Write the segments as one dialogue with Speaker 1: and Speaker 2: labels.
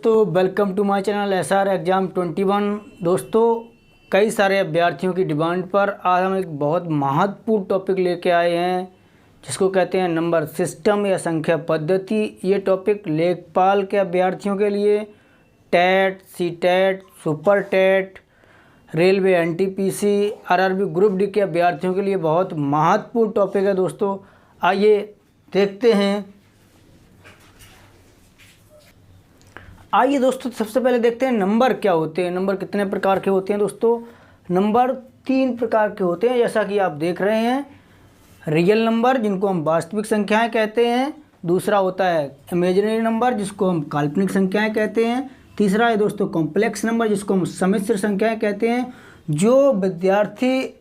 Speaker 1: दोस्तों, welcome to my channel SR exam 21। दोस्तों, कई सारे अभ्यर्थियों की डिमांड पर आज हम एक बहुत महत्वपूर्ण टॉपिक लेके आए हैं, जिसको कहते हैं नंबर सिस्टम या संख्या पद्धति। ये टॉपिक लेखपाल के अभ्यर्थियों के लिए, TET, CTET, super TET, railway NTPC, RRB group D के अभ्यर्थियों के लिए बहुत महत्वपूर्ण टॉपिक है। दोस्तों, आइए देखते हैं। आइए दोस्तों, सबसे पहले देखते हैं नंबर क्या होते हैं, नंबर कितने प्रकार के होते हैं। दोस्तों, नंबर 3 प्रकार के होते हैं, जैसा कि आप देख रहे हैं। रियल नंबर, जिनको हम वास्तविक संख्याएं कहते हैं। दूसरा होता है इमेजिनरी नंबर, जिसको हम काल्पनिक संख्याएं कहते हैं। तीसरा है दोस्तों कॉम्प्लेक्स नंबर, जिसको हम सम्मिश्र संख्याएं कहते हैं। जो विद्यार्थी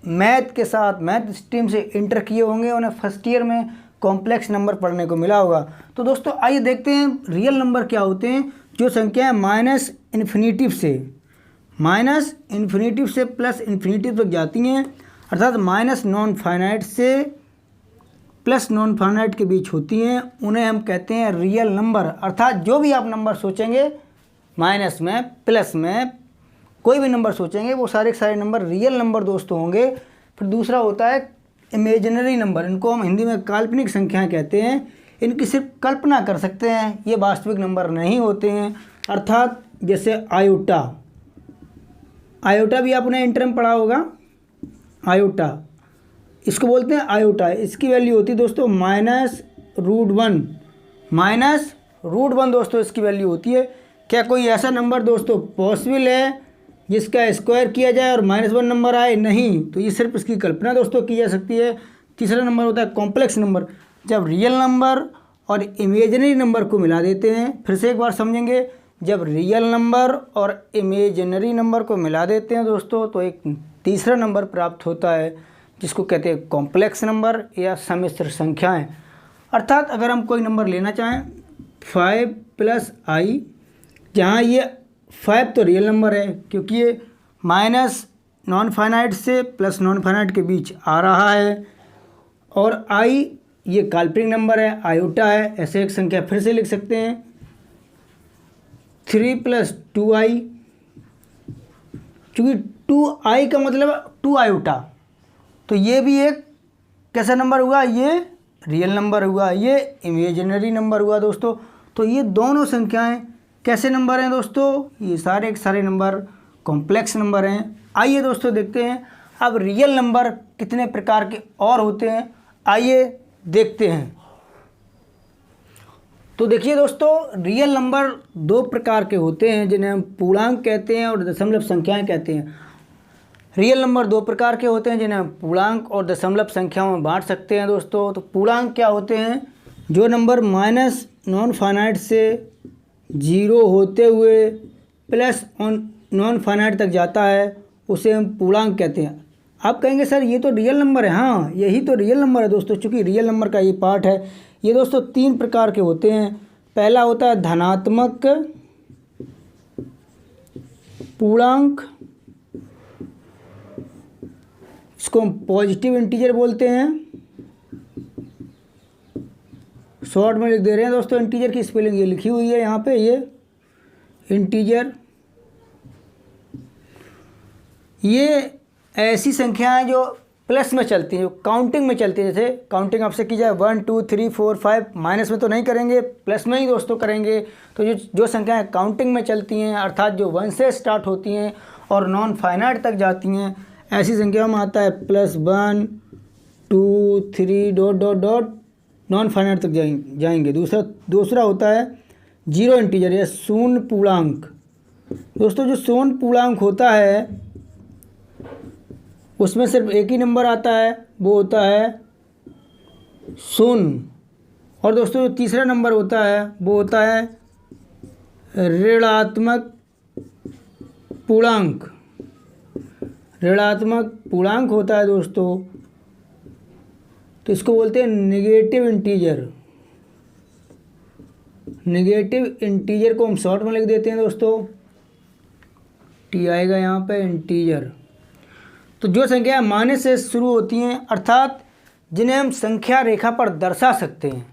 Speaker 1: मैथ के साथ, मैथ स्ट्रीम से इंटर किए होंगे, उन्हें फर्स्ट ईयर में कॉम्प्लेक्स नंबर पढ़ने को मिला होगा। तो दोस्तों आइए देखते हैं रियल नंबर क्या होते हैं। जो संख्याएं माइनस इन्फिनिटिव से प्लस इन्फिनिटिव तक जाती हैं, अर्थात माइनस नॉन फाइनाइट से प्लस नॉन फाइनाइट के बीच होती हैं, उन्हें हम कहते हैं रियल नंबर। अर्थात जो भी आप नंबर सोचेंगे, माइनस में, प्लस में, कोई भी नंबर सोचेंगे, वो सारे के सारे नंबर रियल नंबर दोस्तों होंगे। फिर दूसरा होता है इमेजिनरी नंबर, इनको हम हिंदी में काल्पनिक संख्याएं कहते हैं। इनकी सिर्फ कल्पना कर सकते हैं, ये वास्तविक नंबर नहीं होते हैं। अर्थात जैसे आयोटा भी आपने इंटर में पढ़ा होगा। आयोटा, इसको बोलते हैं आयोटा। इसकी वैल्यू होती है दोस्तों -√1। -√1 दोस्तों इसकी वैल्यू होती है। क्या कोई ऐसा नंबर दोस्तों पॉसिबल है जिसका स्क्वायर किया जाए और -1 नंबर आए? नहीं। तो ये सिर्फ इसकी कल्पना दोस्तों की जा सकती है। तीसरा नंबर होता है कॉम्प्लेक्स नंबर, जब रियल नंबर और इमेजिनरी नंबर को मिला देते हैं। फिर से एक बार समझेंगे, जब रियल नंबर और इमेजिनरी नंबर को मिला देते हैं दोस्तों, तो एक तीसरा नंबर प्राप्त होता है, जिसको कहते हैं कॉम्प्लेक्स नंबर या सम्मिश्र संख्याएं। अर्थात अगर हम कोई नंबर लेना चाहें 5 + i, जहाँ ये 5 तो रियल नंबर है, क्योंकि ये माइनस नॉन फाइनाइट से प्लस नॉन फाइनाइट के बीच आ रहा है, और i ये काल्पनिक नंबर है, आयोटा है। ऐसे एक संख्या फिर से लिख सकते हैं 3 + 2i, क्योंकि 2i का मतलब 2 आयोटा, तो ये भी एक कैसा नंबर हुआ? ये रियल नंबर हुआ, ये इमेजिनरी नंबर हुआ दोस्तों। तो ये दोनों संख्याएं कैसे नंबर हैं दोस्तों? ये सारे के सारे नंबर कॉम्प्लेक्स नंबर हैं। आइए दोस्तों देखते हैं अब रियल नंबर कितने प्रकार के और होते हैं, आइए देखते हैं। तो देखिए दोस्तों, रियल नंबर 2 प्रकार के होते हैं, जिन्हें हम पूर्णांक कहते हैं और दशमलव संख्याएं कहते हैं। रियल नंबर 2 प्रकार के होते हैं, जिन्हें हम पूर्णांक और दशमलव संख्याओं में बांट सकते हैं दोस्तों। तो पूर्णांक क्या होते हैं? जो नंबर माइनस नॉन फाइनाइट से 0 होते हुए प्लस नॉन फाइनाइट तक जाता है, उसे हम पूर्णांक कहते हैं। आप कहेंगे सर ये तो रियल नंबर है। हाँ, यही तो रियल नंबर है दोस्तों, चूँकि रियल नंबर का ये पार्ट है। ये दोस्तों 3 प्रकार के होते हैं। पहला होता है धनात्मक पूर्णांक, इसको हम पॉजिटिव इंटीजर बोलते हैं। शॉर्ट में लिख दे रहे हैं दोस्तों, इंटीजर की स्पेलिंग ये लिखी हुई है यहाँ पे, ये इंटीजर। ये ऐसी संख्याएं जो प्लस में चलती हैं, जो काउंटिंग में चलती है। जैसे काउंटिंग आपसे की जाए 1 2 3 4 5, माइनस में तो नहीं करेंगे, प्लस में ही दोस्तों करेंगे। तो जो संख्याएं काउंटिंग में चलती हैं, अर्थात जो 1 से स्टार्ट होती हैं और नॉन फाइनाइट तक जाती हैं, ऐसी संख्याओं में आता है +1 2 3 ... नॉन फाइनाइट तक जाएंगे। दूसरा होता है 0 इंटीजर या शून्य पूर्णांक। दोस्तों जो शून्य पूर्णांक होता है, उसमें सिर्फ एक ही नंबर आता है, वो होता है 0। और दोस्तों जो तीसरा नंबर होता है, वो होता है ऋणात्मक पूर्णांक। ऋणात्मक पूर्णांक होता है दोस्तों, तो इसको बोलते हैं नेगेटिव इंटीजर। नेगेटिव इंटीजर को हम शॉर्ट में लिख देते हैं दोस्तों, टी आएगा यहाँ पे, इंटीजर। तो जो संख्या माइनस से शुरू होती हैं, अर्थात जिन्हें हम संख्या रेखा पर दर्शा सकते हैं,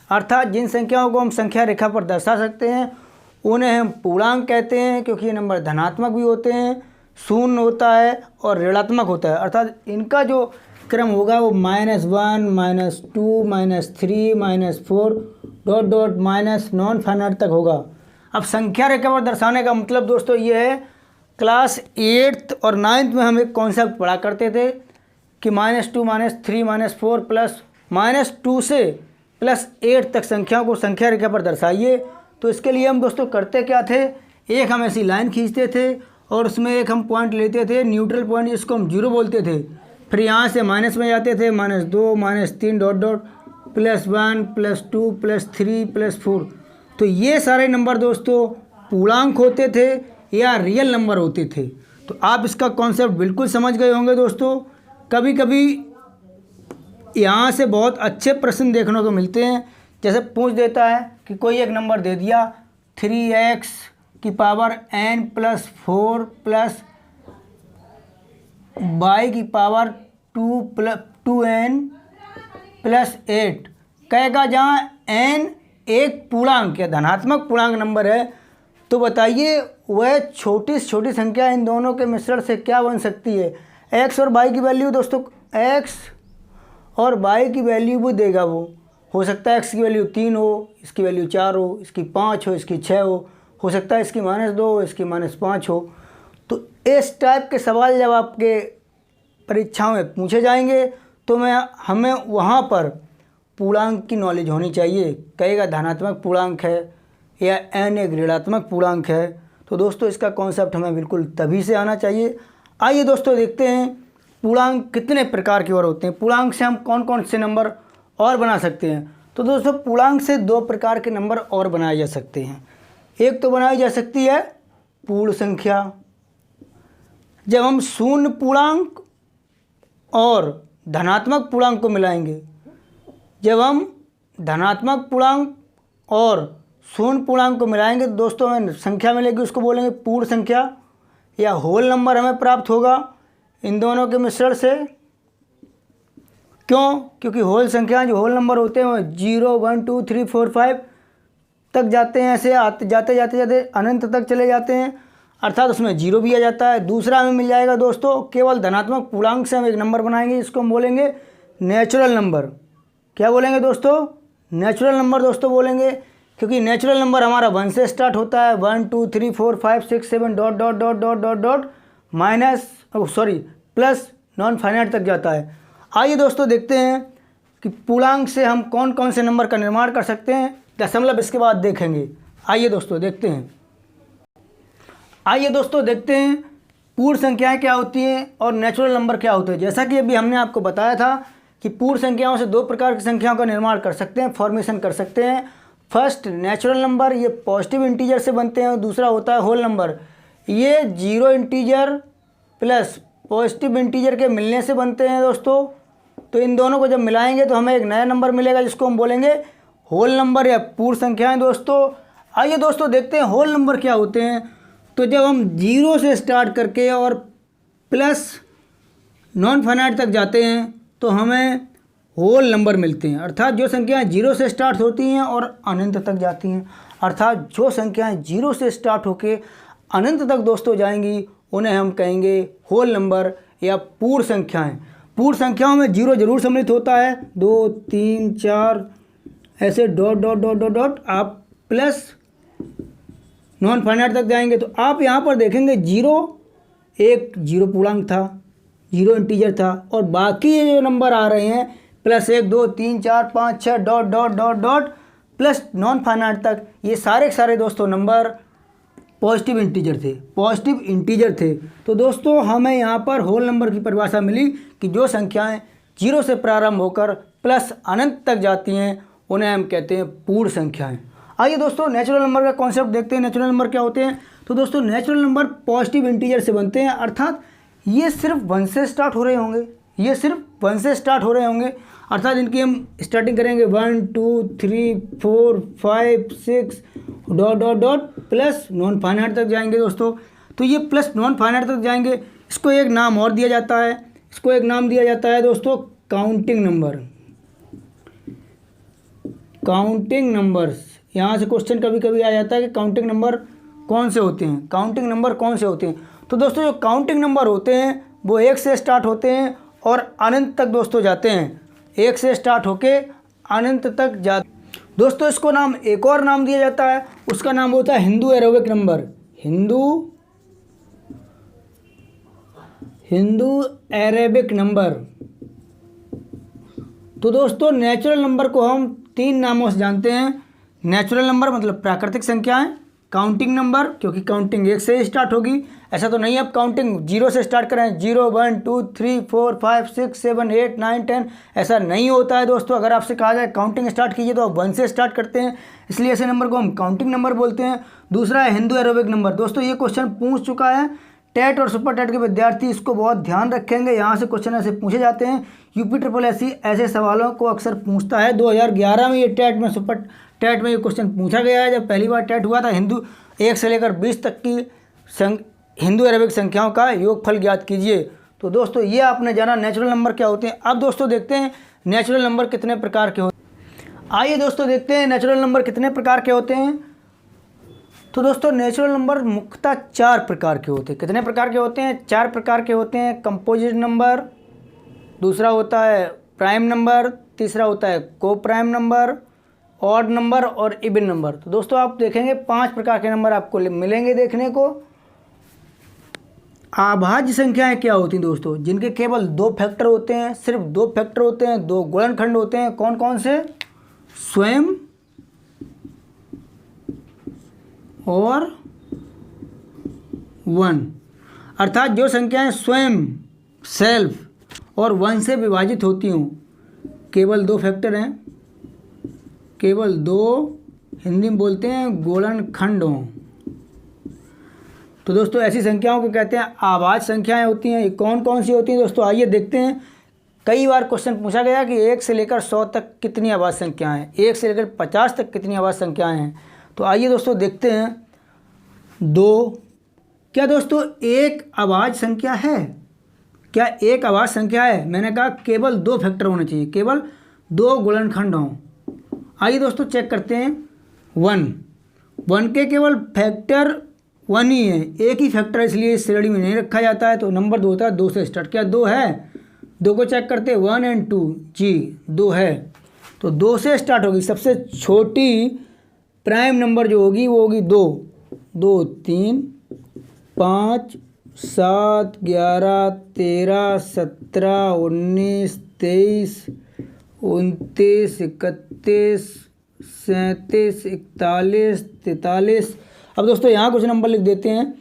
Speaker 1: अर्थात जिन संख्याओं को हम संख्या रेखा पर दर्शा सकते हैं, उन्हें हम पूर्णांक कहते हैं, क्योंकि ये नंबर धनात्मक भी होते हैं, शून्य होता है और ऋणात्मक होता है। अर्थात इनका जो क्रम होगा वो -1 -2 -3 -4 dot dot minus non finite तक होगा। अब संख्या रेखा पर दर्शाने का मतलब दोस्तों ये है, क्लास 8th और 9th में हम एक कॉन्सेप्ट पढ़ा करते थे कि -2 -3 -4 प्लस -2 से +8 तक संख्याओं को संख्या रेखा पर दर्शाइए। तो इसके लिए हम दोस्तों करते क्या थे, एक हम ऐसी लाइन खींचते थे और उसमें एक हम पॉइंट लेते थे, न्यूट्रल पॉइंट, जिसको हम 0 बोलते थे। फिर यहाँ से माइनस में जाते थे, -2 -3 डॉट डॉट +1 +2 +3 +4। तो ये सारे नंबर दोस्तों पूर्णांक होते थे या रियल नंबर होते थे। तो आप इसका कॉन्सेप्ट बिल्कुल समझ गए होंगे दोस्तों। कभी कभी यहाँ से बहुत अच्छे प्रश्न देखने को मिलते हैं, जैसे पूछ देता है कि कोई एक नंबर दे दिया 3x की पावर n + 4 प्लस y की पावर 2n + 8 कहेगा, जहाँ n एक पूर्णांक या धनात्मक पूर्णांक नंबर है। तो बताइए वह छोटी से छोटी संख्या इन दोनों के मिश्रण से क्या बन सकती है। x और y की वैल्यू दोस्तों, x और y की वैल्यू वो देगा, वो हो सकता है x की वैल्यू 3 हो, इसकी वैल्यू 4 हो, इसकी 5 हो, इसकी 6 हो सकता है इसकी -2 हो, इसकी -5 हो। तो इस टाइप के सवाल जब आपके परीक्षाओं में पूछे जाएंगे तो हमें वहाँ पर पूर्णांक की नॉलेज होनी चाहिए। कहेगा धनात्मक पूर्णांक है या n एक ऋणात्मक पूर्णांक है। तो दोस्तों इसका कॉन्सेप्ट हमें बिल्कुल तभी से आना चाहिए। आइए दोस्तों देखते हैं पूर्णांक कितने प्रकार के और होते हैं, पूर्णांक से हम कौन कौन से नंबर और बना सकते हैं। तो दोस्तों पूर्णांक से 2 प्रकार के नंबर और बनाए जा सकते हैं। एक तो बनाई जा सकती है पूर्ण संख्या, जब हम शून्य पूर्णांक और धनात्मक पूर्णांक को मिलाएंगे। जब हम धनात्मक पूर्णांक और शून्य पूर्णांक को मिलाएंगे तो दोस्तों हमें संख्या मिलेगी, उसको बोलेंगे पूर्ण संख्या या होल नंबर हमें प्राप्त होगा इन दोनों के मिश्रण से। क्यों? क्योंकि होल संख्या जो होल नंबर होते हैं वो 0 1 2 3 4 5 तक जाते हैं, ऐसे जाते जाते जाते अनंत तक चले जाते हैं, अर्थात उसमें 0 भी आ जाता है। दूसरा हमें मिल जाएगा दोस्तों, केवल धनात्मक पूर्णांक से हम एक नंबर बनाएंगे, जिसको हम बोलेंगे नेचुरल नंबर। क्या बोलेंगे दोस्तों? नेचुरल नंबर दोस्तों बोलेंगे, क्योंकि नेचुरल नंबर हमारा 1 से स्टार्ट होता है, 1 2 3 4 5 6 7 dot dot dot dot dot dot plus non finite तक जाता है। आइए दोस्तों देखते हैं कि पूर्णांक से हम कौन कौन से नंबर का निर्माण कर सकते हैं, दशमलव इसके बाद देखेंगे। आइए दोस्तों देखते हैं। आइए दोस्तों देखते हैं पूर्ण संख्याएं क्या होती हैं और नेचुरल नंबर क्या होते हैं। जैसा कि अभी हमने आपको बताया था कि पूर्ण संख्याओं से 2 प्रकार की संख्याओं का निर्माण कर सकते हैं, फॉर्मेशन कर सकते हैं। फर्स्ट नेचुरल नंबर, ये पॉजिटिव इंटीजर से बनते हैं, और दूसरा होता है होल नंबर, ये 0 इंटीजर प्लस पॉजिटिव इंटीजर के मिलने से बनते हैं दोस्तों। तो इन दोनों को जब मिलाएंगे तो हमें एक नया नंबर मिलेगा, जिसको हम बोलेंगे होल नंबर या पूर्ण संख्याएं दोस्तों। आइए दोस्तों देखते हैं होल नंबर क्या होते हैं। तो जब हम 0 से स्टार्ट करके और प्लस नॉन फाइनाइट तक जाते हैं तो हमें होल नंबर मिलते हैं, अर्थात जो संख्याएं 0 से स्टार्ट होती हैं और अनंत तक जाती हैं, अर्थात जो संख्याएं 0 से स्टार्ट होकर अनंत तक दोस्तों जाएंगी उन्हें हम कहेंगे होल नंबर या पूर्ण संख्याएं। पूर्ण संख्याओं में 0 जरूर सम्मिलित होता है, 2 3 4 ऐसे dot dot dot dot dot आप प्लस नॉन फाइनाइट तक जाएंगे। तो आप यहाँ पर देखेंगे 0 एक 0 पूर्णांक था, 0 इंटीजर था, और बाकी ये जो नंबर आ रहे हैं +1 2 3 4 5 6 dot dot dot dot plus non finite तक, ये सारे के सारे दोस्तों नंबर पॉजिटिव इंटीजर थे। तो दोस्तों हमें यहाँ पर होल नंबर की परिभाषा मिली कि जो संख्याएं 0 से प्रारंभ होकर प्लस अनंत तक जाती हैं उन्हें हम कहते हैं पूर्ण संख्याएं। आइए दोस्तों नेचुरल नंबर का कॉन्सेप्ट देखते हैं। नेचुरल नंबर क्या होते हैं? तो दोस्तों नेचुरल नंबर पॉजिटिव इंटीजर से बनते हैं, अर्थात ये सिर्फ 1 से स्टार्ट हो रहे होंगे, अर्थात इनकी हम स्टार्टिंग करेंगे 1 2 3 4 5 6 dot dot dot plus non finite तक जाएंगे दोस्तों। तो ये प्लस नॉन फाइनाइट तक जाएंगे, इसको एक नाम और दिया जाता है, इसको एक नाम दिया जाता है दोस्तों काउंटिंग नंबर। काउंटिंग नंबर्स यहाँ से क्वेश्चन कभी कभी आ जाता है कि काउंटिंग नंबर कौन से होते हैं, काउंटिंग नंबर कौन से होते हैं। तो दोस्तों जो काउंटिंग नंबर होते हैं वो 1 से स्टार्ट होते हैं और अनंत तक दोस्तों जाते हैं, 1 से स्टार्ट होके अनंत तक जाते। दोस्तों इसको नाम एक और नाम दिया जाता है, उसका नाम होता है Hindu aerobic number, Hindu Arabic number. तो दोस्तों नेचुरल नंबर को हम 3 नामों से जानते हैं। नेचुरल नंबर मतलब प्राकृतिक संख्याएं, काउंटिंग नंबर क्योंकि काउंटिंग 1 से ही स्टार्ट होगी, ऐसा तो नहीं है आप काउंटिंग 0 से स्टार्ट करें, 0 1 2 3 4 5 6 7 8 9 10, ऐसा नहीं होता है दोस्तों। अगर आपसे कहा जाए काउंटिंग स्टार्ट कीजिए तो आप 1 से स्टार्ट करते हैं, इसलिए ऐसे नंबर को हम काउंटिंग नंबर बोलते हैं। दूसरा है हिंदू एरोबिक नंबर। दोस्तों ये क्वेश्चन पूछ चुका है, टेट और सुपर टेट के विद्यार्थी इसको बहुत ध्यान रखेंगे, यहाँ से क्वेश्चन ऐसे पूछे जाते हैं। UPSSC ऐसे सवालों को अक्सर पूछता है। 2011 में ये टेट में सुपर टेट में ये क्वेश्चन पूछा गया है, जब पहली बार टेट हुआ था। हिंदू 1 से लेकर 20 तक की हिंदू अरेबिक संख्याओं का योगफल ज्ञात कीजिए। तो दोस्तों ये आपने जाना नेचुरल नंबर क्या होते हैं। अब दोस्तों देखते हैं नेचुरल नंबर कितने प्रकार के होते हैं। आइए दोस्तों देखते हैं नेचुरल नंबर कितने प्रकार के होते हैं। तो दोस्तों नेचुरल नंबर मुख्यतः 4 प्रकार के होते हैं। कितने प्रकार के होते हैं? 4 प्रकार के होते हैं। कंपोजिट नंबर, दूसरा होता है प्राइम नंबर, तीसरा होता है को प्राइम नंबर, ऑड नंबर और इवन नंबर। तो दोस्तों आप देखेंगे 5 प्रकार के नंबर आपको मिलेंगे देखने को। अभाज्य संख्याएं क्या होती हैं दोस्तों? जिनके केवल 2 फैक्टर होते हैं, सिर्फ 2 फैक्टर होते हैं, 2 गुणनखंड होते हैं। कौन कौन से? स्वयं और 1, अर्थात जो संख्याएं स्वयं सेल्फ और 1 से विभाजित होती हों, केवल 2 फैक्टर हैं, केवल 2 हिंदी में बोलते हैं गुणनखंड हों। तो दोस्तों ऐसी संख्याओं को कहते हैं अभाज्य संख्याएं होती हैं। ये कौन कौन सी होती हैं दोस्तों? आइए देखते हैं। कई बार क्वेश्चन पूछा गया कि 1 से लेकर 100 तक कितनी अभाज्य संख्याएं हैं, 1 से लेकर 50 तक कितनी अभाज्य संख्याएं हैं। तो आइए दोस्तों देखते हैं। 2, क्या दोस्तों एक अभाज्य संख्या है? क्या एक अभाज्य संख्या है? मैंने कहा केवल 2 फैक्टर होने चाहिए, केवल 2 गुणनखंड हों। आइए दोस्तों चेक करते हैं। 1 के केवल फैक्टर 1 ही है, एक ही फैक्टर, इसलिए इस श्रेणी में नहीं रखा जाता है। तो नंबर 2 होता है 2 से स्टार्ट। क्या 2 है? 2 को चेक करते हैं। 1 और 2, जी 2 है। तो 2 से स्टार्ट होगी। सबसे छोटी प्राइम नंबर जो होगी वो होगी 2, 2 3 5 7 11 13 17 19 23 29 31 37 41 43। अब दोस्तों यहाँ कुछ नंबर लिख देते हैं।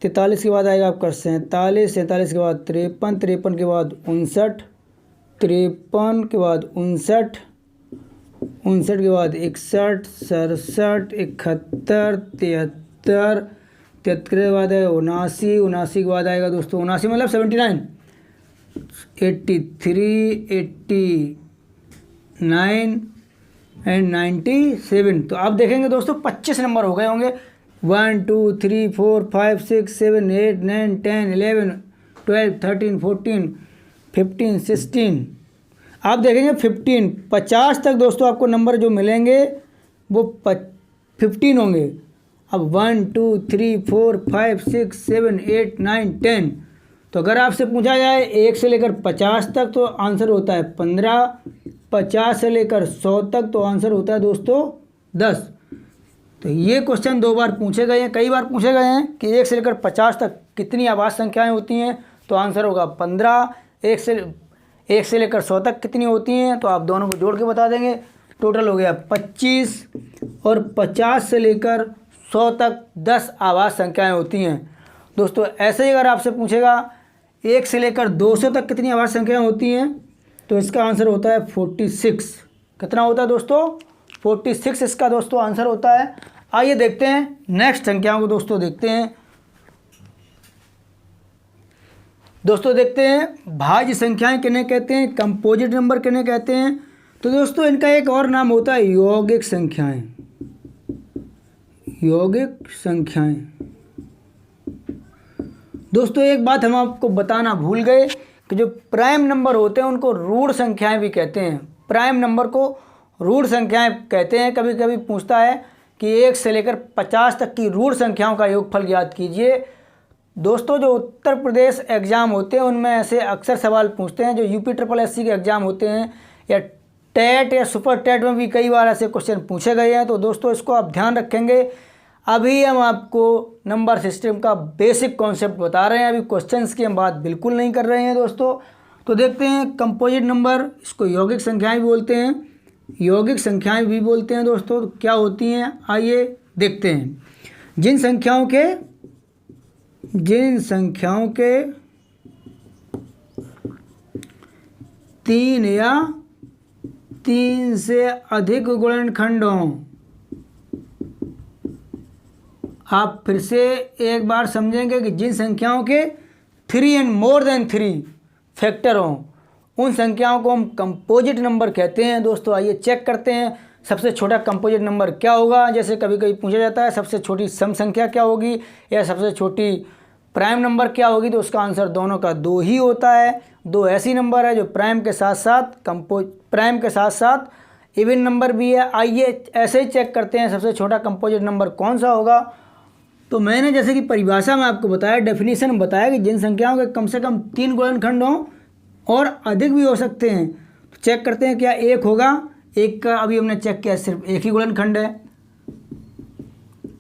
Speaker 1: 43 के बाद आएगा आपका 47, 47 के बाद 53, 53 के बाद 59, 53 के बाद 59, 59 के बाद 61, 67, 71, 73, 73 के बाद आएगा 79, 79 के बाद आएगा दोस्तों 79 मतलब 79, 83, 89 एंड 97। तो आप देखेंगे दोस्तों 25 नंबर हो गए होंगे। 1 2 3 4 5 6 7 8 9 10 11 12 13 14 15 16। आप देखेंगे 15 50 तक दोस्तों आपको नंबर जो मिलेंगे वो 15 होंगे। अब 1 2 3 4 5 6 7 8 9 10। तो अगर आपसे पूछा जाए 1 से लेकर 50 तक तो आंसर होता है 15, 50 से लेकर 100 तक तो आंसर होता है दोस्तों 10। तो ये क्वेश्चन 2 बार पूछे गए हैं। कई बार पूछे गए हैं कि 1 से लेकर 50 तक कितनी अभाज्य संख्याएं होती हैं, तो आंसर होगा 15। 1 से लेकर 100 तक कितनी होती हैं, तो आप दोनों को जोड़ के बता देंगे। टोटल हो गया 25, और 50 से लेकर 100 तक 10 अभाज्य संख्याएं होती हैं दोस्तों। ऐसे ही अगर आपसे पूछेगा 1 से लेकर 200 तक कितनी अभाज्य संख्याएं होती हैं, तो इसका आंसर होता है 46। कितना होता है दोस्तों? 46 इसका दोस्तों आंसर होता है। आइए देखते हैं नेक्स्ट संख्याओं को दोस्तों देखते हैं। दोस्तों देखते हैं भाज्य संख्याएं किन्हें कहते हैं, कंपोजिट नंबर किन्हें कहते हैं। तो दोस्तों इनका एक और नाम होता है यौगिक संख्याएं। यौगिक संख्याएं दोस्तों एक बात हम आपको बताना भूल गए कि जो प्राइम नंबर होते हैं उनको ऋण संख्याएं भी कहते हैं। प्राइम नंबर को रूढ़ संख्याएं कहते हैं। कभी कभी पूछता है कि 1 से लेकर 50 तक की रूढ़ संख्याओं का योगफल ज्ञात कीजिए। दोस्तों जो उत्तर प्रदेश एग्ज़ाम होते हैं उनमें ऐसे अक्सर सवाल पूछते हैं। जो यूपी SSSC के एग्ज़ाम होते हैं या टेट या सुपर टेट में भी कई बार ऐसे क्वेश्चन पूछे गए हैं। तो दोस्तों इसको आप ध्यान रखेंगे। अभी हम आपको नंबर सिस्टम का बेसिक कॉन्सेप्ट बता रहे हैं, अभी क्वेश्चंस की हम बात बिल्कुल नहीं कर रहे हैं दोस्तों। तो देखते हैं कंपोजिट नंबर, इसको यौगिक संख्याएं भी बोलते हैं, यौगिक संख्याएं भी बोलते हैं दोस्तों। तो क्या होती हैं आइए देखते हैं। जिन संख्याओं के 3 या 3 से अधिक गुणनखंड हों, आप फिर से एक बार समझेंगे कि जिन संख्याओं के 3 एंड मोर देन 3 फैक्टर हों उन संख्याओं को हम कंपोजिट नंबर कहते हैं। दोस्तों आइए चेक करते हैं सबसे छोटा कंपोजिट नंबर क्या होगा। जैसे कभी कभी पूछा जाता है सबसे छोटी सम संख्या क्या होगी या सबसे छोटी प्राइम नंबर क्या होगी, तो उसका आंसर दोनों का 2 ही होता है। 2 ऐसी नंबर है जो प्राइम के साथ साथ इवन नंबर भी है। आइए ऐसे ही चेक करते हैं सबसे छोटा कंपोजिट नंबर कौन सा होगा। तो मैंने जैसे कि परिभाषा में आपको बताया, डेफिनेशन बताया कि जिन संख्याओं के कम से कम 3 गुणनखंड हों और अधिक भी हो सकते हैं। तो चेक करते हैं क्या 1 होगा। 1 का अभी हमने चेक किया सिर्फ 1 ही गुणनखंड है।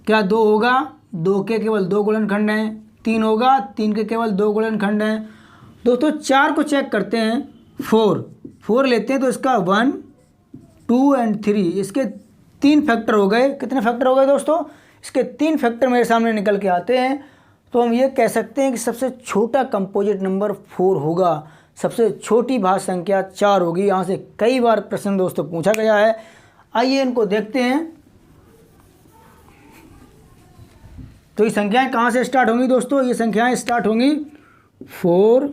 Speaker 1: क्या 2 होगा, 2 के केवल 2 गुणनखंड हैं। 3 होगा, 3 के केवल 2 गुणनखंड हैं। दोस्तों 4 को चेक करते हैं। 4 लेते हैं तो इसका 1, 2 एंड 3 इसके 3 फैक्टर हो गए। कितने फैक्टर हो गए दोस्तों? इसके 3 फैक्टर मेरे सामने निकल के आते हैं। तो हम ये कह सकते हैं कि सबसे छोटा कंपोजिट नंबर 4 होगा, सबसे छोटी भाज्य संख्या 4 होगी। यहाँ से कई बार प्रश्न दोस्तों पूछा गया है। आइए इनको देखते हैं। तो ये संख्याएं कहाँ से स्टार्ट होंगी दोस्तों? ये संख्याएं स्टार्ट होंगी 4,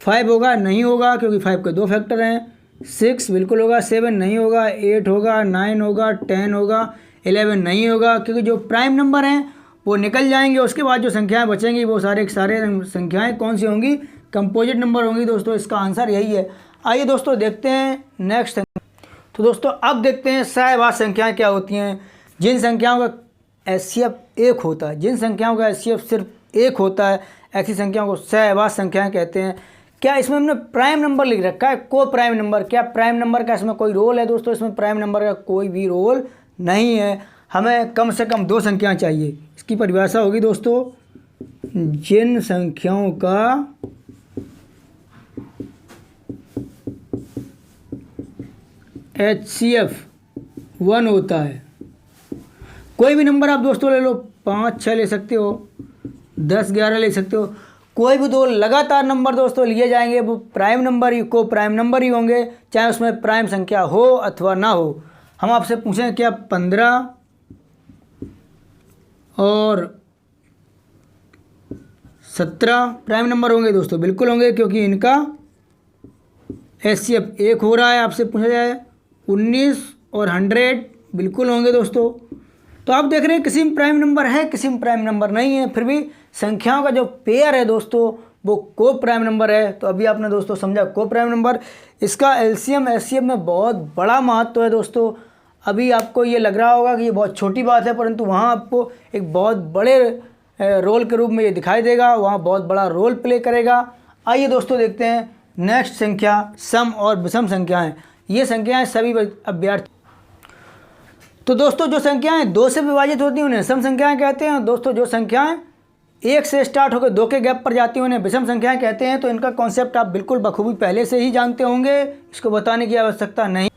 Speaker 1: 5 होगा नहीं होगा क्योंकि 5 के 2 फैक्टर हैं। 6 बिल्कुल होगा, 7 नहीं होगा, 8 होगा, 9 होगा, 10 होगा, 11 नहीं होगा क्योंकि जो प्राइम नंबर हैं वो निकल जाएंगे। उसके बाद जो संख्याएं बचेंगी वो सारे संख्याएं कौन सी होंगी? कंपोजिट नंबर होंगी। दोस्तों इसका आंसर यही है। आइए दोस्तों देखते हैं नेक्स्ट। तो दोस्तों अब देखते हैं सहवाचक संख्याएं क्या होती हैं। जिन संख्याओं का HCF 1 होता है, जिन संख्याओं का HCF सिर्फ 1 होता है, ऐसी संख्याओं को सहवाचक संख्याएं कहते हैं। क्या इसमें हमने प्राइम नंबर लिख रखा है? को प्राइम नंबर। क्या प्राइम नंबर का इसमें कोई रोल है दोस्तों? इसमें प्राइम नंबर का कोई भी रोल नहीं है। हमें कम से कम 2 संख्याएं चाहिए। इसकी परिभाषा होगी दोस्तों, जिन संख्याओं का HCF 1 होता है। कोई भी नंबर आप दोस्तों ले लो, 5, 6 ले सकते हो, 10, 11 ले सकते हो। कोई भी 2 लगातार नंबर दोस्तों लिए जाएंगे वो प्राइम नंबर ही प्राइम नंबर ही होंगे, चाहे उसमें प्राइम संख्या हो अथवा ना हो। हम आपसे पूछें क्या 15 और 17 प्राइम नंबर होंगे दोस्तों? बिल्कुल होंगे क्योंकि इनका HCF 1 हो रहा है। आपसे पूछा जाए 19 और 100 बिल्कुल होंगे दोस्तों। तो आप देख रहे हैं किसी में प्राइम नंबर है, किसी में प्राइम नंबर नहीं है, फिर भी संख्याओं का जो पेयर है दोस्तों वो को प्राइम नंबर है। तो अभी आपने दोस्तों समझा को प्राइम नंबर। इसका LCM HCF में बहुत बड़ा महत्व है दोस्तों। अभी आपको ये लग रहा होगा कि ये बहुत छोटी बात है, परंतु वहाँ आपको एक बहुत बड़े रोल के रूप में ये दिखाई देगा, वहाँ बहुत बड़ा रोल प्ले करेगा। आइए दोस्तों देखते हैं नेक्स्ट संख्या, सम और विषम संख्याएँ। ये संख्याएँ सभी अभ्यर्थी। तो दोस्तों जो संख्याएं 2 से विभाजित होती हैं उन्हें सम संख्याएं कहते हैं। दोस्तों जो संख्याएं 1 से स्टार्ट होकर 2 के गैप पर जाती हैं उन्हें विषम संख्याएं कहते हैं। तो इनका कॉन्सेप्ट आप बिल्कुल बखूबी पहले से ही जानते होंगे, इसको बताने की आवश्यकता नहीं।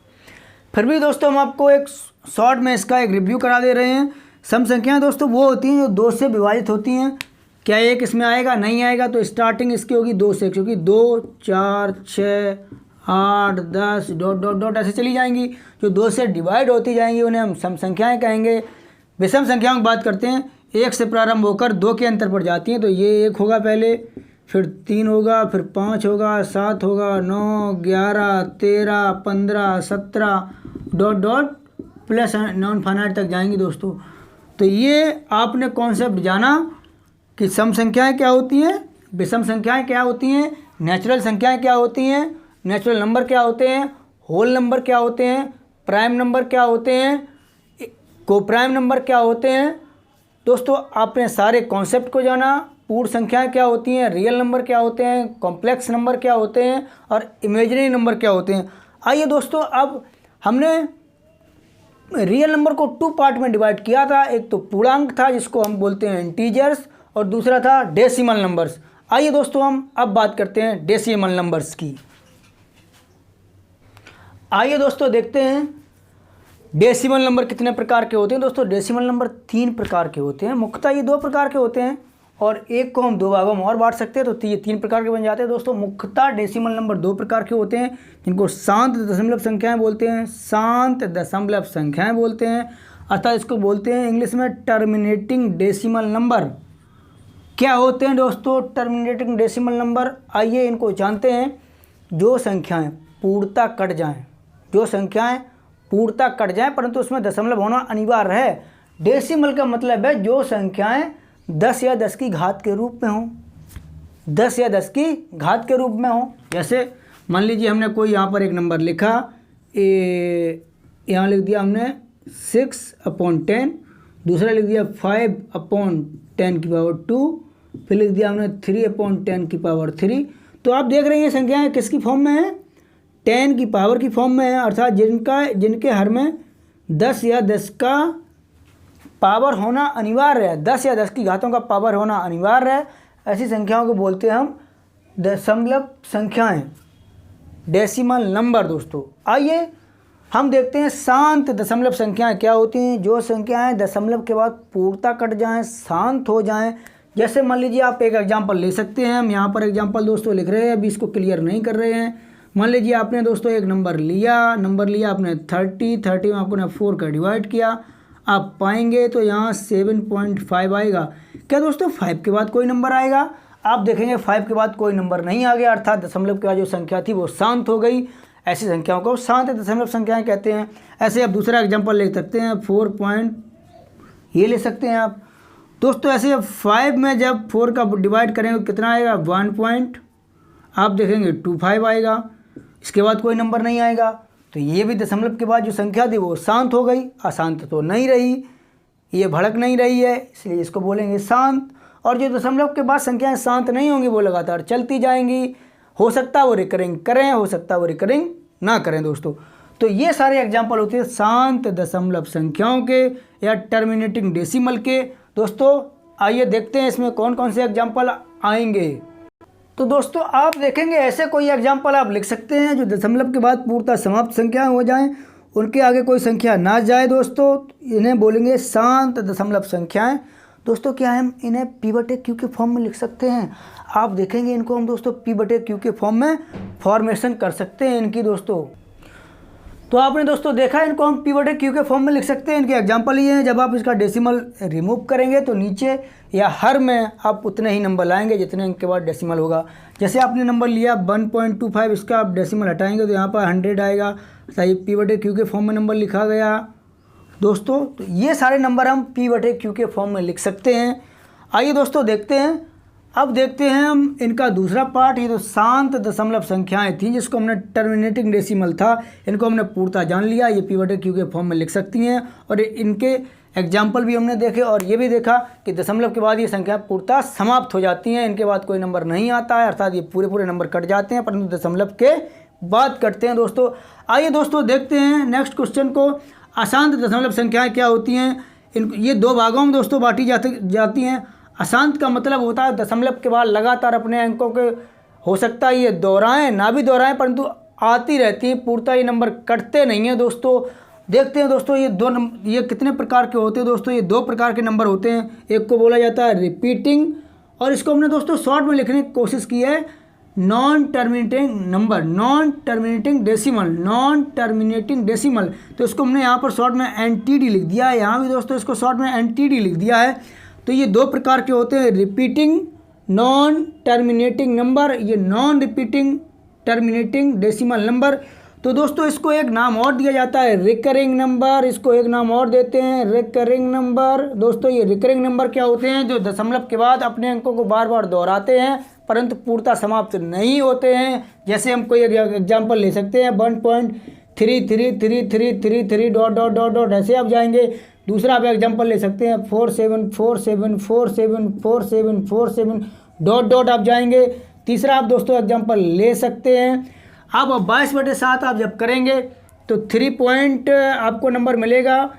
Speaker 1: फिर भी दोस्तों हम आपको एक शॉर्ट में इसका एक रिव्यू करा दे रहे हैं। सम संख्याएँ दोस्तों वो होती हैं जो 2 से विभाजित होती हैं। क्या 1 इसमें आएगा? नहीं आएगा। तो स्टार्टिंग इसकी होगी 2 से, क्योंकि 2, 4, 6, 8, 10 डॉट डॉट डॉट ऐसे चली जाएंगी। जो 2 से डिवाइड होती जाएंगी उन्हें हम सम संख्याएं कहेंगे। विषम संख्याओं की बात करते हैं। 1 से प्रारंभ होकर 2 के अंतर पर जाती हैं। तो ये 1 होगा पहले, फिर 3 होगा, फिर 5 होगा, 7 होगा, 9, 11, 13, 15, 17 dot dot plus non finite तक जाएंगी दोस्तों। तो ये आपने कॉन्सेप्ट जाना कि सम संख्याएं क्या होती हैं, विषम संख्याएं क्या होती हैं, नेचुरल संख्याएं क्या होती हैं, नेचुरल नंबर क्या होते हैं, होल नंबर क्या होते हैं। प्राइम नंबर क्या होते हैं, को प्राइम नंबर क्या होते हैं। दोस्तों आपने सारे कॉन्सेप्ट को जाना, पूर्ण संख्याएं क्या होती हैं, रियल नंबर क्या होते हैं, कॉम्प्लेक्स नंबर क्या होते हैं और इमेजिनरी नंबर क्या होते हैं। आइए दोस्तों, अब हमने रियल नंबर को 2 पार्ट में डिवाइड किया था। एक तो पूर्णांक था जिसको हम बोलते हैं इंटीजर्स, और दूसरा था डेसिमल नंबर्स। आइए दोस्तों हम अब बात करते हैं डेसिमल नंबर्स की। आइए दोस्तों देखते हैं डेसिमल नंबर कितने प्रकार के होते हैं। दोस्तों डेसिमल नंबर 3 प्रकार के होते हैं। मुख्यतः ये 2 प्रकार के होते हैं और एक को हम 2 भागों में और बांट सकते हैं, तो ये 3 प्रकार के बन जाते हैं। दोस्तों मुख्यतः डेसिमल नंबर 2 प्रकार के होते हैं, जिनको शांत दशमलव संख्याएं बोलते हैं। शांत दशमलव संख्याएं बोलते हैं, अर्थात इसको बोलते हैं इंग्लिश में टर्मिनेटिंग डेसिमल नंबर। क्या होते हैं दोस्तों टर्मिनेटिंग डेसिमल नंबर, आइए इनको जानते हैं। जो संख्याएं पूर्णतः कट जाएं, जो संख्याएं पूर्णतः कट जाएं परंतु उसमें दशमलव होना अनिवार्य है। डेसिमल का मतलब है जो संख्याएं 10 या 10 की घात के रूप में हों, 10 या 10 की घात के रूप में हों। जैसे मान लीजिए हमने कोई यहाँ पर एक नंबर लिखा, यहाँ लिख दिया हमने 6/10, दूसरा लिख दिया 5/10⁻², फिर लिख दिया हमने 3/10⁻3। तो आप देख रहे हैं ये संख्याएं किसकी फॉर्म में है, 10 की पावर की फॉर्म में है, अर्थात जिनके हर में 10 या 10 का पावर होना अनिवार्य है, 10 या 10 की घातों का पावर होना अनिवार्य है। ऐसी संख्याओं को बोलते हैं हम दशमलव संख्याएं, डेसिमल नंबर। दोस्तों आइए हम देखते हैं शांत दशमलव संख्याएं क्या होती हैं। जो संख्याएं दशमलव के बाद पूर्णतः कट जाएं, शांत हो जाएं। जैसे मान लीजिए आप एक एग्जांपल ले सकते हैं, हम यहाँ पर एग्जांपल दोस्तों लिख रहे हैं, अभी इसको क्लियर नहीं कर रहे हैं। मान लीजिए आपने दोस्तों एक नंबर लिया आपने 30 में आपने 4 का डिवाइड किया, आप पाएंगे तो यहाँ 7.5 आएगा। क्या दोस्तों 5 के बाद कोई नंबर आएगा? आप देखेंगे 5 के बाद कोई नंबर नहीं आ गया, अर्थात दशमलव के बाद जो संख्या थी वो शांत हो गई। ऐसी संख्याओं को शांत दशमलव संख्याएं कहते हैं। ऐसे आप दूसरा एग्जांपल ले सकते हैं, 4 ये ले सकते हैं आप दोस्तों। ऐसे 5 में जब 4 का डिवाइड करेंगे तो कितना आएगा, 1 आप देखेंगे 25 आएगा। इसके बाद कोई नंबर नहीं आएगा, तो ये भी दशमलव के बाद जो संख्या थी वो शांत हो गई। अशांत तो नहीं रही, ये भड़क नहीं रही है, इसलिए इसको बोलेंगे शांत। और जो दशमलव के बाद संख्याएं शांत नहीं होंगी वो लगातार चलती जाएंगी। हो सकता है वो रिकरिंग करें, हो सकता है वो रिकरिंग ना करें दोस्तों। तो ये सारे एग्जाम्पल होते हैं शांत दशमलव संख्याओं के या टर्मिनेटिंग डेसिमल के। दोस्तों आइए देखते हैं इसमें कौन कौन से एग्जाम्पल आएंगे। तो दोस्तों आप देखेंगे ऐसे कोई एग्जाम्पल आप लिख सकते हैं जो दशमलव के बाद पूर्णतः समाप्त संख्याएं हो जाएं, उनके आगे कोई संख्या ना जाए दोस्तों, इन्हें बोलेंगे शांत दशमलव संख्याएं। दोस्तों क्या हम इन्हें P/Q के फॉर्म में लिख सकते हैं? आप देखेंगे इनको हम दोस्तों P/Q के फॉर्म में फॉर्मेशन कर सकते हैं इनकी दोस्तों। तो आपने दोस्तों देखा इनको हम P/Q के फॉर्म में लिख सकते हैं। इनके एग्जांपल ये हैं, जब आप इसका डेसिमल रिमूव करेंगे तो नीचे या हर में आप उतने ही नंबर लाएंगे जितने इनके बाद डेसिमल होगा। जैसे आपने नंबर लिया 1.25, इसका आप डेसिमल हटाएंगे तो यहाँ पर 100 आएगा, सही P/Q के फॉर्म में नंबर लिखा गया दोस्तों। तो ये सारे नंबर हम P/Q के फॉर्म में लिख सकते हैं। आइए दोस्तों देखते हैं, अब देखते हैं हम इनका दूसरा पार्ट। ये तो शांत दशमलव संख्याएं थी जिसको हमने टर्मिनेटिंग डेसिमल था, इनको हमने पूर्णतः जान लिया, ये P/Q के फॉर्म में लिख सकती हैं। और इनके एग्जाम्पल भी हमने देखे और ये भी देखा कि दशमलव के बाद ये संख्या पूर्णतः समाप्त हो जाती हैं, इनके बाद कोई नंबर नहीं आता है, अर्थात ये पूरे नंबर कट जाते हैं, परंतु दशमलव के बाद कटते हैं दोस्तों। आइए दोस्तों देखते हैं नेक्स्ट क्वेश्चन को। अशांत दशमलव संख्याएँ क्या होती हैं? ये 2 भागों में दोस्तों बांटी जाती हैं। अशांत का मतलब होता है दशमलव के बाद लगातार अपने अंकों के, हो सकता है ये दोहराएं ना भी दोहराएं परंतु आती रहती हैं, पूर्णतः ये नंबर कटते नहीं हैं दोस्तों। देखते हैं दोस्तों ये कितने प्रकार के होते हैं दोस्तों। ये 2 प्रकार के नंबर होते हैं, एक को बोला जाता है रिपीटिंग, और इसको हमने दोस्तों शॉर्ट में लिखने की कोशिश की है non terminating number, non terminating decimal. तो इसको हमने यहाँ पर शॉर्ट में NTD लिख दिया है, यहाँ भी दोस्तों इसको शॉर्ट में NTD लिख दिया है। तो ये 2 प्रकार के होते हैं, रिपीटिंग नॉन टर्मिनेटिंग नंबर, ये non repeating terminating decimal number. तो दोस्तों इसको एक नाम और दिया जाता है रिकरिंग नंबर, इसको एक नाम और देते हैं रिकरिंग नंबर। दोस्तों ये रिकरिंग नंबर क्या होते हैं? जो दशमलव के बाद अपने अंकों को बार बार दोहराते हैं परंतु पूर्णतः समाप्त नहीं होते हैं। जैसे हम कोई एग्जाम्पल ले सकते हैं 3 डॉट डॉट डॉट डॉट ऐसे आप जाएंगे। दूसरा आप एग्जाम्पल ले सकते हैं 47 डॉट डॉट आप जाएंगे। तीसरा आप दोस्तों एग्जाम्पल ले सकते हैं। अब 22/7 आप जब करेंगे तो 3 पॉइंट आपको नंबर मिलेगा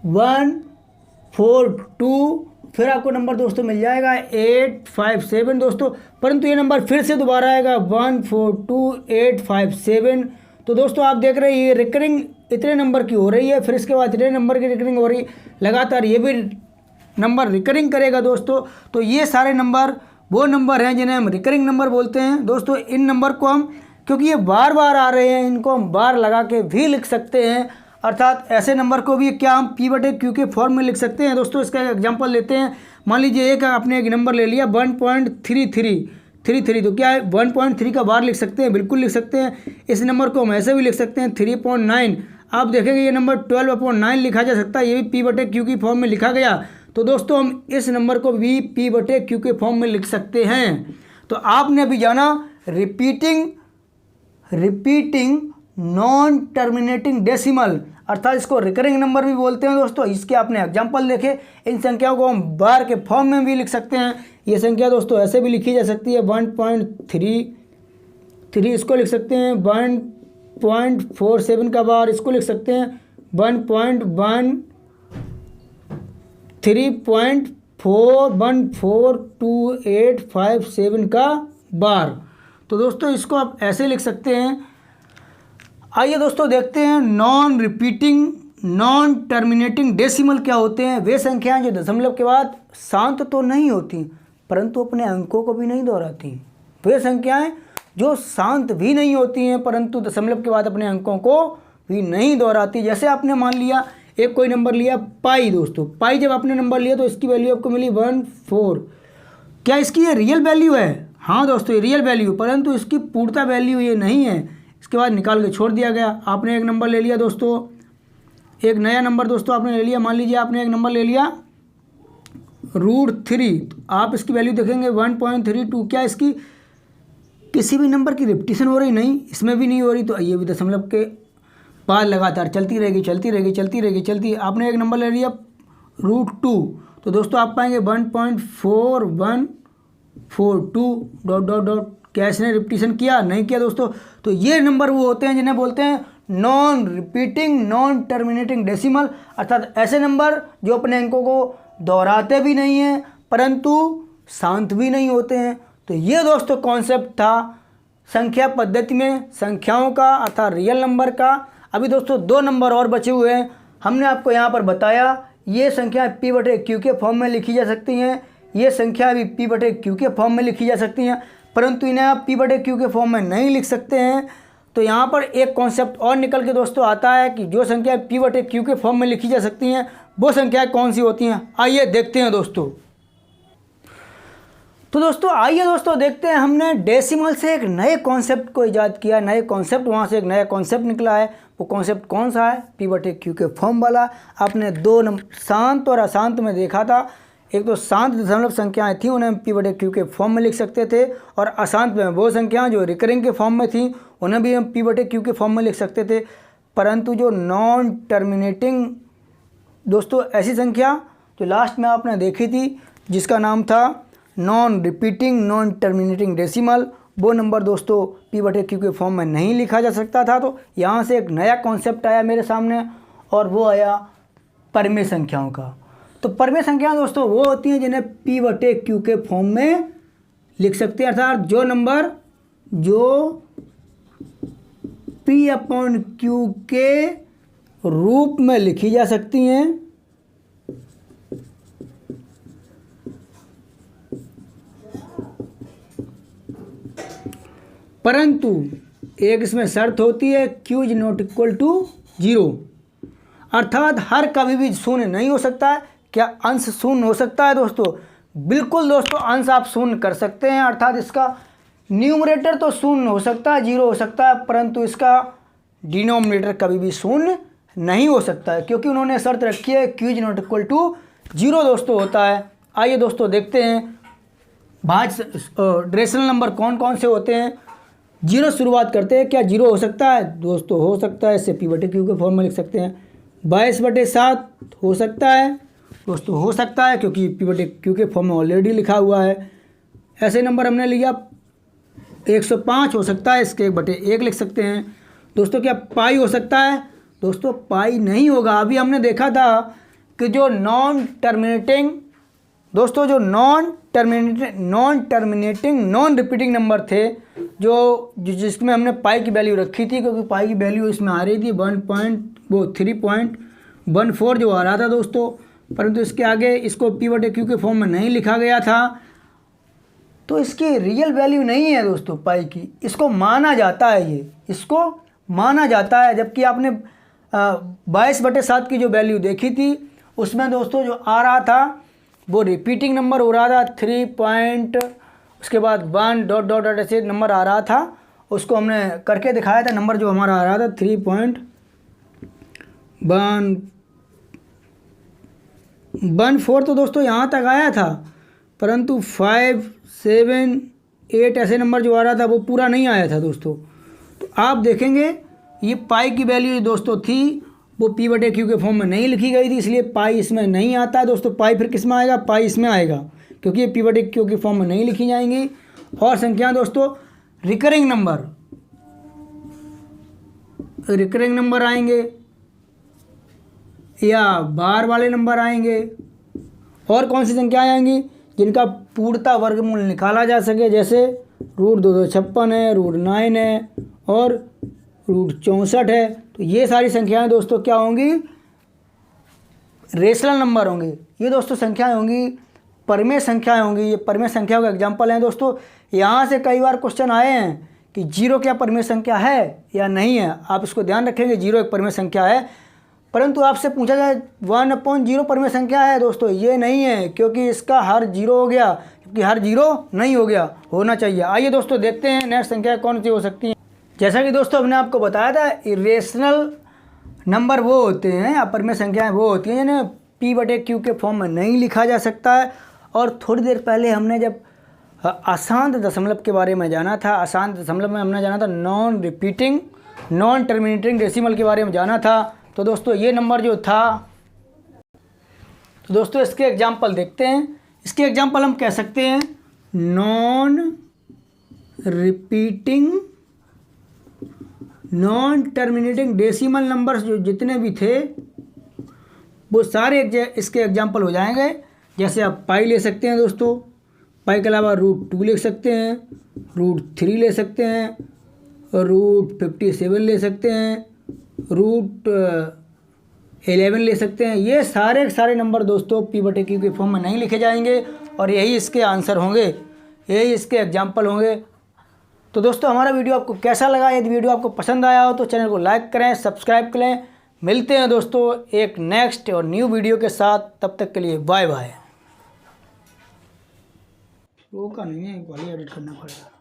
Speaker 1: 142, फिर आपको नंबर दोस्तों मिल जाएगा 857 दोस्तों, परंतु ये नंबर फिर से दोबारा आएगा 142857। तो दोस्तों आप देख रहे हैं ये रिकरिंग इतने नंबर की हो रही है, फिर इसके बाद इतने नंबर की रिकरिंग हो रही है, लगातार ये भी नंबर रिकरिंग करेगा दोस्तों। तो ये सारे नंबर वो नंबर हैं जिन्हें हम रिकरिंग नंबर बोलते हैं दोस्तों। इन नंबर को हम, क्योंकि ये बार बार आ रहे हैं, इनको हम बार लगा के भी लिख सकते हैं, अर्थात ऐसे नंबर को भी क्या हम P/Q के फॉर्म में लिख सकते हैं दोस्तों। इसका एग्जांपल लेते हैं। मान लीजिए आपने एक नंबर ले लिया 1.33, तो क्या है 1.3 का बार लिख सकते हैं, बिल्कुल लिख सकते हैं। इस नंबर को हम ऐसे भी लिख सकते हैं 3.9। आप देखेंगे ये नंबर 12/9 लिखा जा सकता है, ये भी P/Q की फॉर्म में लिखा गया। तो दोस्तों हम इस नंबर को भी P/Q के फॉर्म में लिख सकते हैं। तो आपने अभी जाना रिपीटिंग नॉन टर्मिनेटिंग डेसिमल, अर्थात इसको रिकरिंग नंबर भी बोलते हैं दोस्तों। इसके आपने एग्जाम्पल देखे। इन संख्याओं को हम बार के फॉर्म में भी लिख सकते हैं। ये संख्या दोस्तों ऐसे भी लिखी जा सकती है 1.33, इसको लिख सकते हैं 1.47 का बार, इसको लिख सकते हैं 1.13.14287 का बार। तो दोस्तों इसको आप ऐसे लिख सकते हैं। आइए दोस्तों देखते हैं non repeating non terminating decimal क्या होते हैं। वे संख्याएं जो दशमलव के बाद शांत तो नहीं होती परंतु अपने अंकों को भी नहीं दोहराती। वे संख्याएं जो शांत भी नहीं होती हैं परंतु दशमलव के बाद अपने अंकों को भी नहीं दोहराती। जैसे आपने मान लिया एक कोई नंबर लिया पाई दोस्तों, पाई जब आपने नंबर लिया तो इसकी वैल्यू आपको मिली 14। क्या इसकी ये रियल वैल्यू है? हाँ दोस्तों ये रियल वैल्यू, परंतु इसकी पूर्णता वैल्यू ये नहीं है। इसके बाद निकाल के छोड़ दिया गया। आपने एक नंबर ले लिया दोस्तों, एक नया नंबर दोस्तों आपने ले लिया। मान लीजिए आपने एक नंबर ले लिया √3, तो आप इसकी वैल्यू देखेंगे 1.32। क्या इसकी किसी भी नंबर की रिपीटिशन हो रही? नहीं, इसमें भी नहीं हो रही। तो ये भी दशमलव के बाद लगातार चलती रहेगी। आपने एक नंबर ले लिया √2, तो दोस्तों आप पाएंगे 1.4142 डॉट डॉट डॉट। क्या इसने रिपीटिशन किया? नहीं किया दोस्तों। तो ये नंबर वो होते हैं जिन्हें बोलते हैं non repeating non terminating decimal, अर्थात ऐसे नंबर जो अपने अंकों को दोहराते भी नहीं हैं परंतु शांत भी नहीं होते हैं। तो ये दोस्तों कॉन्सेप्ट था संख्या पद्धति में संख्याओं का अर्थात रियल नंबर का। अभी दोस्तों 2 नंबर और बचे हुए हैं। हमने आपको यहाँ पर बताया ये संख्या P/Q के फॉर्म में लिखी जा सकती हैं, ये संख्या भी P/Q के फॉर्म में लिखी जा सकती हैं, परंतु इन्हें आप P/Q के फॉर्म में नहीं लिख सकते हैं। तो यहाँ पर एक कॉन्सेप्ट और निकल के दोस्तों आता है कि जो संख्या P/Q के फॉर्म में लिखी जा सकती हैं वो संख्याएं कौन सी होती हैं। आइए देखते हैं दोस्तों। तो दोस्तों आइए दोस्तों देखते हैं, हमने डेसिमल से एक नए कॉन्सेप्ट को इजाद किया, नए कॉन्सेप्ट, वहाँ से एक नया कॉन्सेप्ट निकला है। वो कॉन्सेप्ट कौन सा है? P/Q के फॉर्म वाला। आपने 2 नंबर शांत और अशांत में देखा था। एक तो शांत दशमलव संख्याएं थी उन्हें हम P/Q के फॉर्म में लिख सकते थे, और अशांत में वो संख्याएं जो रिकरिंग के फॉर्म में थी उन्हें भी हम P/Q के फॉर्म में लिख सकते थे। परंतु जो नॉन टर्मिनेटिंग दोस्तों ऐसी संख्या जो लास्ट में आपने देखी थी जिसका नाम था non repeating non terminating decimal, वो नंबर दोस्तों P/Q के फॉर्म में नहीं लिखा जा सकता था। तो यहाँ से एक नया कॉन्सेप्ट आया मेरे सामने और वो आया परमेय संख्याओं का। तो परमेय संख्याएं दोस्तों वो होती हैं जिन्हें P/Q के फॉर्म में लिख सकते हैं, अर्थात जो नंबर जो P/Q के रूप में लिखी जा सकती हैं परंतु एक इसमें शर्त होती है Q is not equal to 0, अर्थात हर कभी भी शून्य नहीं हो सकता है। क्या अंश शून्य हो सकता है दोस्तों? बिल्कुल दोस्तों, अंश आप शून्य कर सकते हैं, अर्थात इसका न्यूमरेटर तो शून्य हो सकता है, 0 हो सकता है, परंतु इसका डिनोमिनेटर कभी भी शून्य नहीं हो सकता है, क्योंकि उन्होंने शर्त रखी है Q is not equal to 0 दोस्तों होता है। आइए दोस्तों देखते हैं भाज्य रेशनल नंबर कौन कौन से होते हैं। जीरो शुरुआत करते हैं। क्या जीरो हो सकता है दोस्तों? हो सकता है। इससे P/Q के फॉर्म में लिख सकते हैं। 22/7 हो सकता है दोस्तों, हो सकता है, क्योंकि P/Q के फॉर्म में ऑलरेडी लिखा हुआ है। ऐसे नंबर हमने लिया 105 हो सकता है, इसके 1/1 लिख सकते हैं दोस्तों। क्या पाई हो सकता है दोस्तों? पाई नहीं होगा। अभी हमने देखा था कि जो non terminating non repeating number थे, जो जिसमें हमने पाई की वैल्यू रखी थी, क्योंकि पाई की वैल्यू इसमें आ रही थी 3.14 जो आ रहा था दोस्तों, परंतु इसके आगे इसको P/Q के फॉर्म में नहीं लिखा गया था, तो इसकी रियल वैल्यू नहीं है दोस्तों पाई की। इसको माना जाता है, इसको माना जाता है। जबकि आपने 22/7 की जो वैल्यू देखी थी, उसमें दोस्तों जो आ रहा था वो रिपीटिंग नंबर हो रहा था 3. उसके बाद 1 ... ऐसे नंबर आ रहा था। उसको हमने करके दिखाया था। नंबर जो हमारा आ रहा था 3.14 तो दोस्तों यहाँ तक आया था, परंतु 5, 7, 8 ऐसे नंबर जो आ रहा था वो पूरा नहीं आया था दोस्तों। तो आप देखेंगे ये पाई की वैल्यू दोस्तों थी, वो P/Q के फॉर्म में नहीं लिखी गई थी, इसलिए पाई इसमें नहीं आता है दोस्तों। पाई फिर किस में आएगा? पाई इसमें आएगा, क्योंकि ये P/Q के फॉर्म में नहीं लिखी जाएंगी। और संख्या दोस्तों रिकरिंग नंबर आएंगे या बार वाले नंबर आएंगे। और कौन सी संख्याएं आएंगी जिनका पूर्णतः वर्गमूल निकाला जा सके, जैसे √256 है, √9 है और √64 है। तो ये सारी संख्याएं दोस्तों क्या होंगी? रेशनल नंबर होंगे। ये दोस्तों संख्याएं होंगी, परमेय संख्याएं होंगी। ये परमेय संख्याओं का एग्जाम्पल हैं दोस्तों। यहाँ से कई बार क्वेश्चन आए हैं कि जीरो क्या परमेय संख्या है या नहीं है। आप इसको ध्यान रखेंगे, जीरो एक परमेय संख्या है, परंतु आपसे पूछा जाए 1/0 परमेय संख्या है दोस्तों, ये नहीं है, क्योंकि इसका हर जीरो हो गया, क्योंकि हर जीरो नहीं हो गया, होना चाहिए। आइए दोस्तों देखते हैं नेक्स्ट संख्या कौन सी हो सकती है। जैसा कि दोस्तों हमने आपको बताया था, इरेशनल नंबर वो होते हैं या परमेय संख्याएं वो होती हैं जिन्हें P/Q के फॉर्म में नहीं लिखा जा सकता है। और थोड़ी देर पहले हमने जब अशांत दशमलव के बारे में जाना था, अशांत दशमलव में हमने जाना था non repeating non terminating decimal के बारे में जाना था। तो दोस्तों ये नंबर जो था, तो दोस्तों इसके एग्जाम्पल देखते हैं। इसके एग्जाम्पल हम कह सकते हैं non repeating non terminating decimal numbers जो जितने भी थे वो सारे इसके एग्जाम्पल हो जाएंगे। जैसे आप पाई ले सकते हैं दोस्तों, पाई के अलावा √2 ले सकते हैं, √3 ले सकते हैं, √57 ले सकते हैं, √11 ले सकते हैं। ये सारे नंबर दोस्तों P/Q के फॉर्म में नहीं लिखे जाएंगे और यही इसके आंसर होंगे, यही इसके एग्जाम्पल होंगे। तो दोस्तों हमारा वीडियो आपको कैसा लगा? यदि वीडियो आपको पसंद आया हो तो चैनल को लाइक करें, सब्सक्राइब करें। मिलते हैं दोस्तों एक नेक्स्ट और न्यू वीडियो के साथ, तब तक के लिए बाय बाय। वो का नहीं है, एडिट करना पड़ेगा।